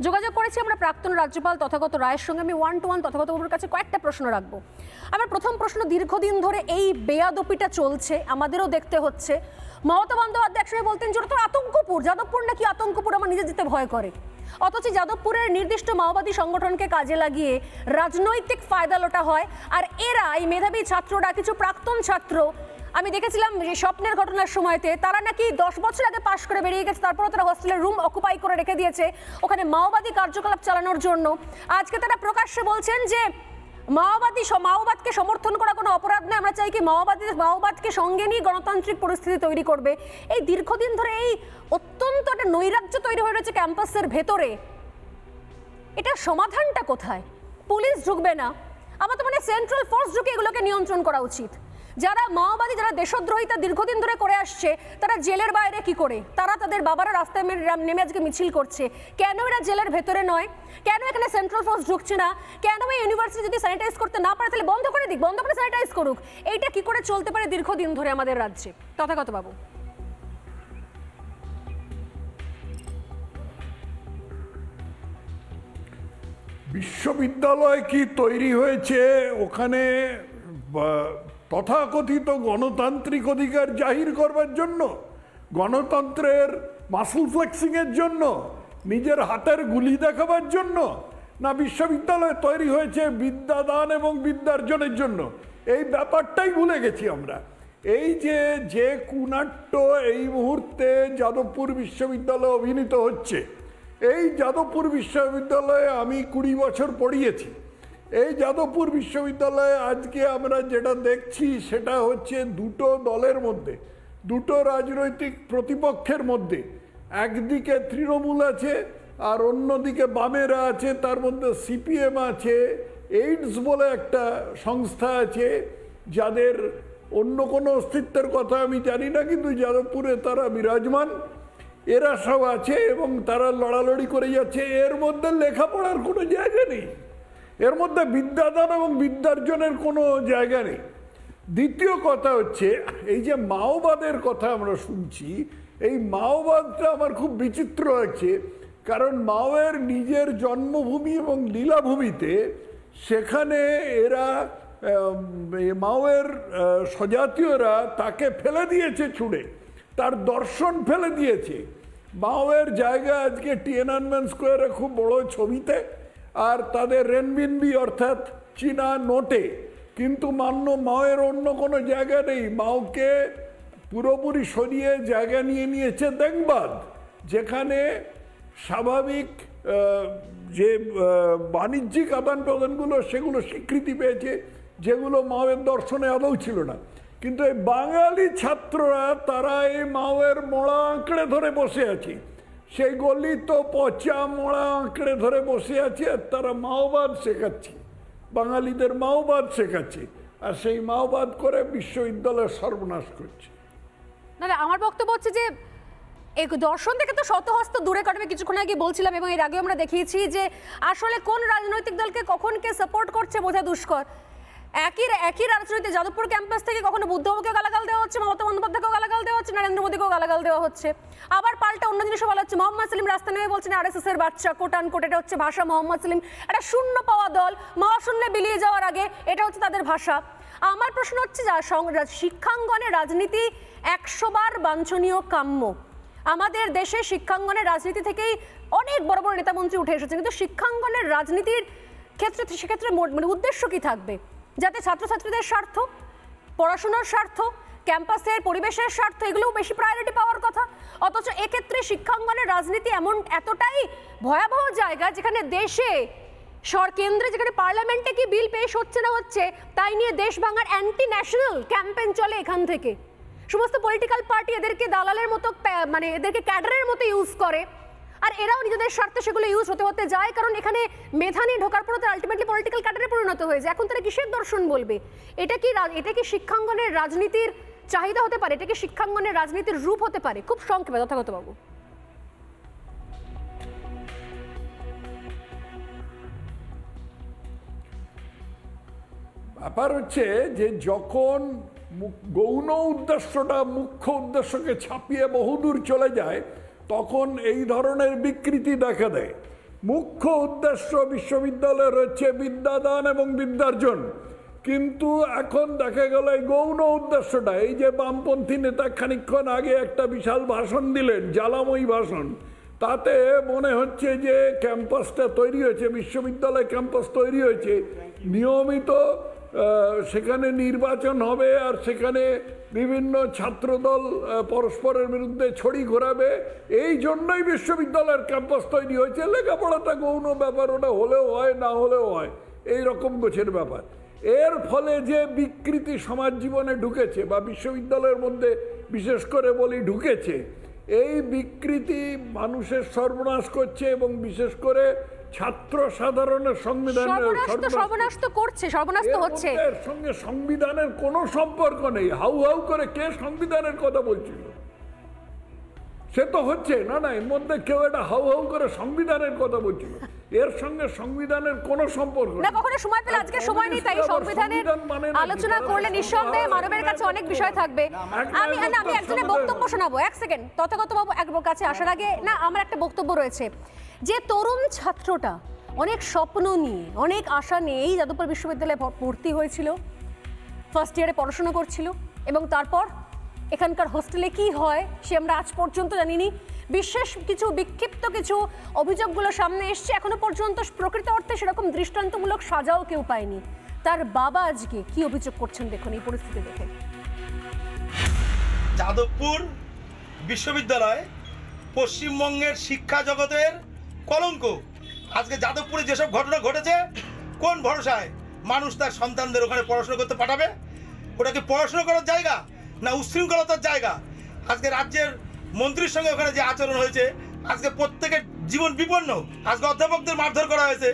যোগাযোগ করেছি আমরা প্রাক্তন রাজ্যপাল তথাগত রায়ের সঙ্গে। আমি ওয়ান টু ওয়ান তথাগত বাবুর কাছে কয়েকটা প্রশ্ন রাখবো। আমার প্রথম প্রশ্ন, দীর্ঘদিন ধরে এই বেয়াদপিটা চলছে, আমাদেরও দেখতে হচ্ছে। মমতা বন্দ্যোপাধ্যায় একসময় বলতেন যে ওটা তো আতঙ্কপুর, যাদবপুর নাকি আতঙ্কপুর, আমার নিজে যেতে ভয় করে। অথচ যাদবপুরের নির্দিষ্ট মাওবাদী সংগঠনকে কাজে লাগিয়ে রাজনৈতিক ফায়দা লোটা হয়। আর এরা, এই মেধাবী ছাত্ররা, কিছু প্রাক্তন ছাত্র, আমি দেখেছিলাম যে স্বপ্নের ঘটনার সময়তে তারা নাকি 10 বছর আগে পাশ করে বেরিয়ে গেছে, তারপরে তারা হোস্টেলের রুম অকুপাই করে রেখে দিয়েছে ওখানে মাওবাদী কার্যকলাপ চালানোর জন্য। আজকে তারা প্রকাশ্যে বলছেন যে মাওবাদকে সমর্থন করা কোনো অপরাধ নয়, আমরা চাই কি মাওবাদকে সঙ্গে নিয়ে গণতান্ত্রিক পরিস্থিতি তৈরি করবে। এই দীর্ঘদিন ধরে এই অত্যন্ত একটা নৈরাজ্য তৈরি হয়ে রয়েছে ক্যাম্পাসের ভেতরে, এটার সমাধানটা কোথায়? পুলিশ ঢুকবে না, আমার তো মানে সেন্ট্রাল ফোর্স ঢুকে এগুলোকে নিয়ন্ত্রণ করা উচিত। যারা মাওবাদী, যারা দেশদ্রোহিতা দীর্ঘদিন ধরে করে আসছে, তারা জেলের বাইরে কি করে? তারা তাদের বাবারা রাস্তায় নেমে আজকে মিছিল করছে, কেন এরা জেলের ভেতরে নয়? কেন এখানে সেন্ট্রাল ফোর্স ঢুকছে না? কেন এই ইউনিভার্সিটি যদি স্যানিটাইজ করতে না পারে তাহলে বন্ধ করে দিক, বন্ধ করে স্যানিটাইজ করুক। এইটা কি করে চলতে পারে দীর্ঘদিন ধরে আমাদের রাজ্যে? তথাগত বাবু। বিশ্ববিদ্যালয় কি তৈরি হয়েছে ওখানে তথাকথিত গণতান্ত্রিক অধিকার জাহির করবার জন্য, গণতন্ত্রের মাসল ফ্লেক্সিং এর জন্য, নিজের হাতের গুলি দেখাবার জন্য, না বিশ্ববিদ্যালয় তৈরি হয়েছে বিদ্যাদান এবং বিদ্যার্জনের জন্য? এই ব্যাপারটাই ভুলে গেছি আমরা। এই যে কুনাট্য এই মুহূর্তে যাদবপুর বিশ্ববিদ্যালয়ে অভিনীত হচ্ছে, এই যাদবপুর বিশ্ববিদ্যালয়ে আমি 20 বছর পড়িয়েছি। এই যাদবপুর বিশ্ববিদ্যালয়ে আজকে আমরা যেটা দেখছি সেটা হচ্ছে দুটো দলের মধ্যে, দুটো রাজনৈতিক প্রতিপক্ষের মধ্যে, একদিকে তৃণমূল আছে আর অন্যদিকে বামেরা আছে, তার মধ্যে সিপিএম আছে, এইডস বলে একটা সংস্থা আছে, যাদের অন্য কোনো অস্তিত্বের কথা আমি জানি না, কিন্তু যাদবপুরে তারা বিরাজমান। এরা সব আছে এবং তারা লড়ালড়ি করে যাচ্ছে। এর মধ্যে লেখাপড়ার কোনো জায়গা নেই, এর মধ্যে বিদ্যাদান এবং বিদ্যার্জনের কোনো জায়গা নেই। দ্বিতীয় কথা হচ্ছে, এই যে মাওবাদের কথা আমরা শুনছি, এই মাওবাদটা আমার খুব বিচিত্র লাগছে। কারণ মাওয়ের নিজের জন্মভূমি এবং লীলাভূমিতে, সেখানে এরা মাওয়ের স্বজাতীয়রা তাকে ফেলে দিয়েছে ছুঁড়ে, তার দর্শন ফেলে দিয়েছে। মাওয়ের জায়গা আজকে টিয়ানানমেন স্কোয়ারে খুব বড় ছবিতে, আর তাদের রেনবিনবি অর্থাৎ চীনা নোটে, কিন্তু মাওয়ের অন্য কোনো জায়গা নেই। মাওকে পুরোপুরি সরিয়ে জায়গা নিয়ে নিয়েছে দেংবাদ, যেখানে স্বাভাবিক যে বাণিজ্যিক আদান প্রদানগুলো সেগুলো স্বীকৃতি পেয়েছে, যেগুলো মাওয়ের দর্শনে আদৌ ছিল না। কিন্তু এই বাঙালি ছাত্ররা তারা এই মাওয়ের মোড়া আঁকড়ে ধরে বসে আছে, সেই গলিত পচা মোড়া আঁকড়ে ধরে বসে আছে, আর তারা মাওবাদ শেখাচ্ছে, বাঙালিদের মাওবাদ শেখাচ্ছে, আর সেই মাওবাদ করে বিশ্ববিদ্যালয়ের সর্বনাশ করছে। না, আমার বক্তব্য হচ্ছে যে এই দর্শন থেকে তো শতহস্ত দূরে কাটবে, কিছুক্ষণ আগে বলছিলাম, এবং এর আগেও আমরা দেখিয়েছি যে আসলে কোন রাজনৈতিক দলকে কখন কে সাপোর্ট করছে বোঝা দুষ্কর। একই রাজনীতি যাদবপুর ক্যাম্পাস থেকে কখনো বুদ্ধবাবুকেও গালাগাল দেওয়া হচ্ছে, মমতা বন্দ্যোপাধ্যায়কেও গালাগাল দেওয়া হচ্ছে, নরেন্দ্র মোদীকেও গালাগাল দেওয়া হচ্ছে। আবার পাল্টা অন্য জিনিসও বলা হচ্ছে, মোহাম্মদ সেলিম রাস্তা নেমে বলছেন আরএসএস এর বাচ্চা, কোটান কোট, এটা হচ্ছে ভাষা। মোহাম্মদ সেলিম একটা শূন্য পাওয়া দল, মহাশূন্যে বিলিয়ে যাওয়ার আগে, এটা হচ্ছে তাদের ভাষা। আমার প্রশ্ন হচ্ছে, শিক্ষাঙ্গনে রাজনীতি 100 বার বাঞ্ছনীয় কাম্য। আমাদের দেশে শিক্ষাঙ্গনের রাজনীতি থেকেই অনেক বড় বড় নেতামন্ত্রী উঠে এসেছে, কিন্তু শিক্ষাঙ্গনের রাজনীতির ক্ষেত্রে সেক্ষেত্রে মানে উদ্দেশ্য কি থাকবে? যাতে ছাত্রছাত্রীদের স্বার্থ, পড়াশোনার স্বার্থ, ক্যাম্পাসের পরিবেশের স্বার্থ, এগুলোও বেশি প্রায়োরিটি পাওয়ার কথা। অথচ এক্ষেত্রে শিক্ষাঙ্গনের রাজনীতি এতটাই ভয়াবহ জায়গা, যেখানে দেশে কেন্দ্রে, যেখানে পার্লামেন্টে কি বিল পেশ হচ্ছে না হচ্ছে তাই নিয়ে দেশ ভাঙার অ্যান্টি ন্যাশনাল ক্যাম্পেইন চলে এখান থেকে। সমস্ত পলিটিক্যাল পার্টি এদেরকে দালালের মতো, মানে এদেরকে ক্যাডারের মতো ইউজ করে, আর এরাও নিজেদের স্বার্থে সেগুলো ইউজ হতে যায়। কারণ এখানে মেধা নিয়ে ঢোকার পর তো আলটিমেটলি পলিটিক্যাল ক্যাডারে পরিণত হয়ে যায়। এখন তারা কিসের দর্শন বলবে? এটা কি শিক্ষাঙ্গনের রাজনীতির চাহিদা হতে পারে? এটা কি শিক্ষাঙ্গনের রাজনীতির রূপ হতে পারে? খুব সংক্ষেপে তথাগত বাবু। ব্যাপার হচ্ছে যে যখন গৌণ উদ্দেশ্যটা মুখ্য উদ্দেশ্যকে ছাপিয়ে বহুদূর চলে যায়, তখন এই ধরনের বিকৃতি দেখা দেয়। মুখ্য উদ্দেশ্য বিশ্ববিদ্যালয়ের হচ্ছে বিদ্যাদান এবং বিদ্যার্জন, কিন্তু এখন দেখা গেল এই গৌণ উদ্দেশ্যটা, এই যে বামপন্থী নেতা খানিকক্ষণ আগে একটা বিশাল ভাষণ দিলেন, জ্বালাময়ী ভাষণ, তাতে মনে হচ্ছে যে ক্যাম্পাসটা তৈরি হয়েছে, বিশ্ববিদ্যালয় ক্যাম্পাস তৈরি হয়েছে, নিয়মিত সেখানে নির্বাচন হবে আর সেখানে বিভিন্ন ছাত্রদল পরস্পরের বিরুদ্ধে ছড়ি ঘোরাবে, এই জন্যই বিশ্ববিদ্যালয়ের ক্যাম্পাস তৈরি হয়েছে। লেখাপড়াটা গৌণ ব্যাপার, ওটা হলেও হয় না হলেও হয়, এই রকম গোছের ব্যাপার। এর ফলে যে বিকৃতি সমাজ জীবনে ঢুকেছে বা বিশ্ববিদ্যালয়ের মধ্যে বিশেষ করে বলি ঢুকেছে, এই বিকৃতি মানুষের সর্বনাশ করছে এবং বিশেষ করে ছাত্র সাধারণের সর্বনাশ তো করছে, সর্বনাশ তো হচ্ছে। এর সঙ্গে সংবিধানের কোনো সম্পর্ক নেই। হাউ হাউ করে কে সংবিধানের কথা বলছিল? সে তো হচ্ছে না, না এর মধ্যে কেউ এটা হাউ হাউ করে সংবিধানের কথা বলছিল, এর সঙ্গে সংবিধানের কোনো সম্পর্ক না। কখনো সময় পেলে, আজকে সময় নেই, তাই সংবিধানের আলোচনা করলে নিঃসন্দেহে মানবের কাছে অনেক বিষয় থাকবে। আমি একজনের বক্তব্য শোনাবো, এক সেকেন্ড। তথাগত বাবু এক কাছে আসার আগে না, আমার একটা বক্তব্য রয়েছে যে তরুণ ছাত্রটা অনেক স্বপ্ন নিয়ে, অনেক আশা নিয়ে এই যাদবপুর বিশ্ববিদ্যালয়ে ভর্তি হয়েছিল, ফার্স্ট ইয়ারে পড়াশোনা করছিল, এবং তারপর এখানকার হোস্টেলে কি হয় সে আমরা আজ পর্যন্ত জানিনি। বিশেষ কিছু বিক্ষিপ্ত কিছু অভিযোগগুলো সামনে এসছে, এখনো পর্যন্ত প্রকৃত অর্থে সেরকম দৃষ্টান্তমূলক সাজাও কেউ পায়নি। তার বাবা আজকে কি অভিযোগ করছেন দেখুন এই পরিস্থিতি দেখে। যাদবপুর বিশ্ববিদ্যালয় পশ্চিমবঙ্গের শিক্ষা জগতের কলঙ্ক। আজকে যাদবপুরে যেসব ঘটনা ঘটেছে, কোন ভরসায় মানুষ তার সন্তানদের ওখানে পড়াশোনা করতে পাঠাবে? ওটা কি পড়াশোনা করার জায়গা না উচ্ছৃঙ্খলতার জায়গা? আজকে রাজ্যের মন্ত্রীর সঙ্গে ওখানে যে আচরণ হয়েছে, আজকে প্রত্যেকের জীবন বিপন্ন। আজকে অধ্যাপকদের মারধর করা হয়েছে।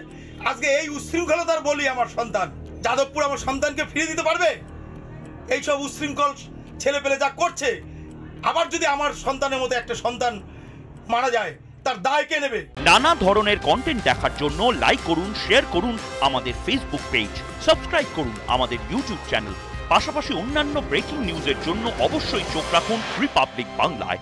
আজকে এই উচ্ছৃঙ্খলতার বলি আমার সন্তান। যাদবপুর আমার সন্তানকে ফিরিয়ে দিতে পারবে? এইসব উচ্ছৃঙ্খল ছেলে পেলে যা করছে, আবার যদি আমার সন্তানের মতো একটা সন্তান মারা যায়, তার দায় কে নেবে? নানা ধরনের কন্টেন্ট দেখার জন্য লাইক করুন, শেয়ার করুন আমাদের ফেসবুক পেজ, সাবস্ক্রাইব করুন আমাদের ইউটিউব চ্যানেল। পাশাপাশি অন্যান্য ব্রেকিং নিউজের জন্য অবশ্যই চোখ রাখুন রিপাবলিক বাংলায়।